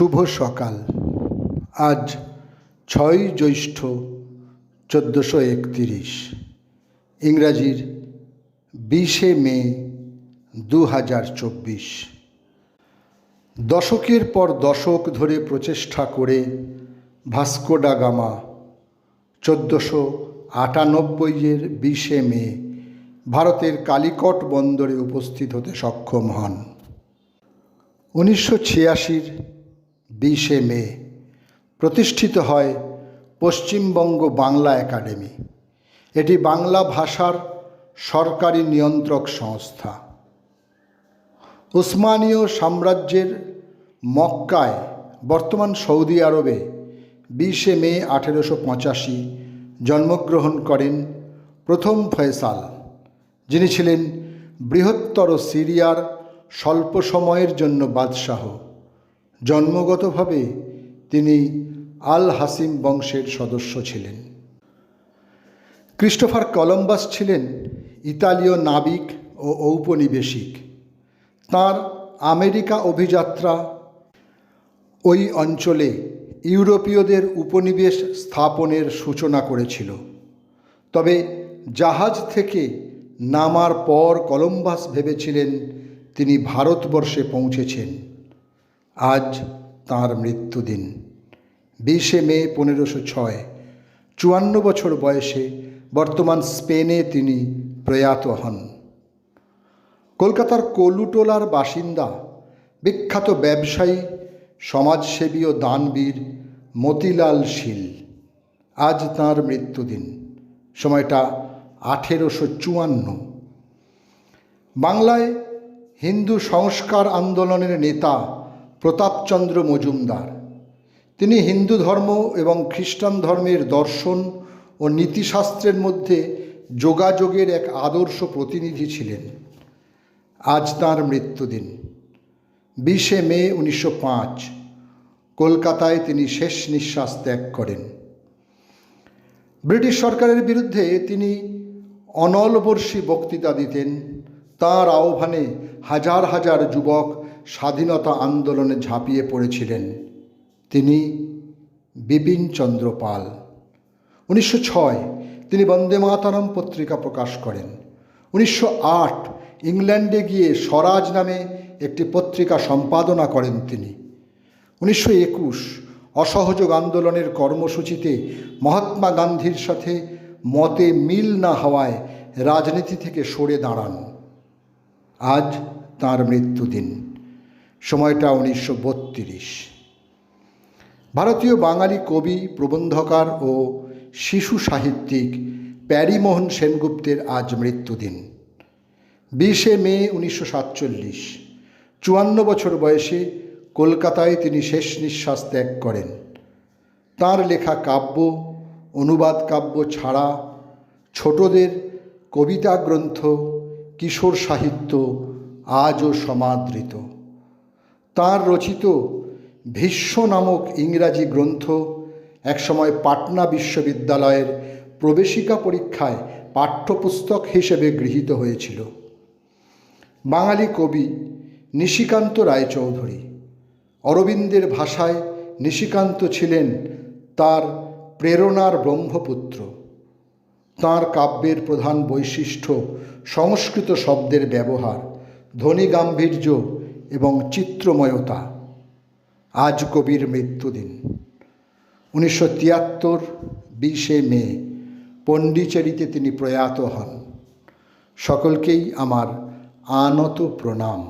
শুভ সকাল। আজ 6ই জ্যৈষ্ঠ 1431, ইংরাজির 20শে মে 2024। দশকের পর দশক ধরে প্রচেষ্টা করে ভাস্কো ডা গামা 1498-এর 20শে মে ভারতের কালিকট বন্দরে উপস্থিত হতে সক্ষম হন। 1986-র 20শে মে প্রতিষ্ঠিত হয় পশ্চিমবঙ্গ বাংলা একাডেমি। এটি বাংলা ভাষার সরকারি নিয়ন্ত্রক সংস্থা। উসমানীয় সাম্রাজ্যের মক্কায়, বর্তমান সৌদি আরবে 20শে মে 1885 জন্মগ্রহণ করেন প্রথম ফয়সাল, যিনি ছিলেন বৃহত্তর সিরিয়ার স্বল্প সময়ের জন্য বাদশাহ। জন্মগতভাবে তিনি আল হাসিম বংশের সদস্য ছিলেন। ক্রিস্টোফার কলম্বাস ছিলেন ইতালীয় নাবিক ও ঔপনিবেশিক। তাঁর আমেরিকা অভিযাত্রা ওই অঞ্চলে ইউরোপীয়দের উপনিবেশ স্থাপনের সূচনা করেছিল। তবে জাহাজ থেকে নামার পর কলম্বাস ভেবেছিলেন তিনি ভারতবর্ষে পৌঁছেছেন। আজ তাঁর মৃত্যুদিন 20শে মে 1506। 54 বছর বয়সে বর্তমান স্পেনে তিনি প্রয়াত হন। কলকাতার কলুটোলার বাসিন্দা বিখ্যাত ব্যবসায়ী, সমাজসেবী ও দানবীর মতিলাল শীল। আজ তাঁর মৃত্যুদিন, সময়টা 1854। বাংলায় হিন্দু সংস্কার আন্দোলনের নেতা প্রতাপচন্দ্র মজুমদার। তিনি হিন্দু ধর্ম এবং খ্রিস্টান ধর্মের দর্শন ও নীতিশাস্ত্রের মধ্যে যোগাযোগের এক আদর্শ প্রতিনিধি ছিলেন। আজ তাঁর মৃত্যুদিন 20শে মে 1905। কলকাতায় তিনি শেষ নিঃশ্বাস ত্যাগ করেন। ব্রিটিশ সরকারের বিরুদ্ধে তিনি অনলবর্ষী বক্তৃতা দিতেন। তাঁর আহ্বানে হাজার হাজার যুবক স্বাধীনতা আন্দোলনে ঝাঁপিয়ে পড়েছিলেন। তিনি বিপিনচন্দ্র পাল। 1906 তিনি বন্দে মাতরম পত্রিকা প্রকাশ করেন। 1908 ইংল্যান্ডে গিয়ে স্বরাজ নামে একটি পত্রিকা সম্পাদনা করেন তিনি। 1921 অসহযোগ আন্দোলনের কর্মসূচিতে মহাত্মা গান্ধীর সাথে মতে মিল না হওয়ায় রাজনীতি থেকে সরে দাঁড়ান। আজ তাঁর মৃত্যুদিন, সময়টা 1932। ভারতীয় বাঙালি কবি, প্রবন্ধকার ও শিশু সাহিত্যিক প্যারীমোহন সেনগুপ্তের আজ মৃত্যুদিন 20শে মে 1947। 54 বছর বয়সে কলকাতায় তিনি শেষ নিঃশ্বাস ত্যাগ করেন। তাঁর লেখা কাব্য, অনুবাদ কাব্য ছাড়া ছোটদের কবিতা গ্রন্থ, কিশোর সাহিত্য আজও সমাদৃত। তাঁর রচিত ভীষ্ম নামক ইংরাজি গ্রন্থ একসময় পাটনা বিশ্ববিদ্যালয়ের প্রবেশিকা পরীক্ষায় পাঠ্যপুস্তক হিসেবে গৃহীত হয়েছিল। বাঙালি কবি নিশিকান্ত রায়চৌধুরী। অরবিন্দের ভাষায় নিশিকান্ত ছিলেন তার প্রেরণার ব্রহ্মপুত্র। তাঁর কাব্যের প্রধান বৈশিষ্ট্য সংস্কৃত শব্দের ব্যবহার, ধ্বনি গাম্ভীর্য এবং চিত্রময়তা। আজ কবির মৃত্যুদিন 1973 20শে মে পণ্ডিচেরিতে তিনি প্রয়াত হন। সকলকেই আমার আনত প্রণাম।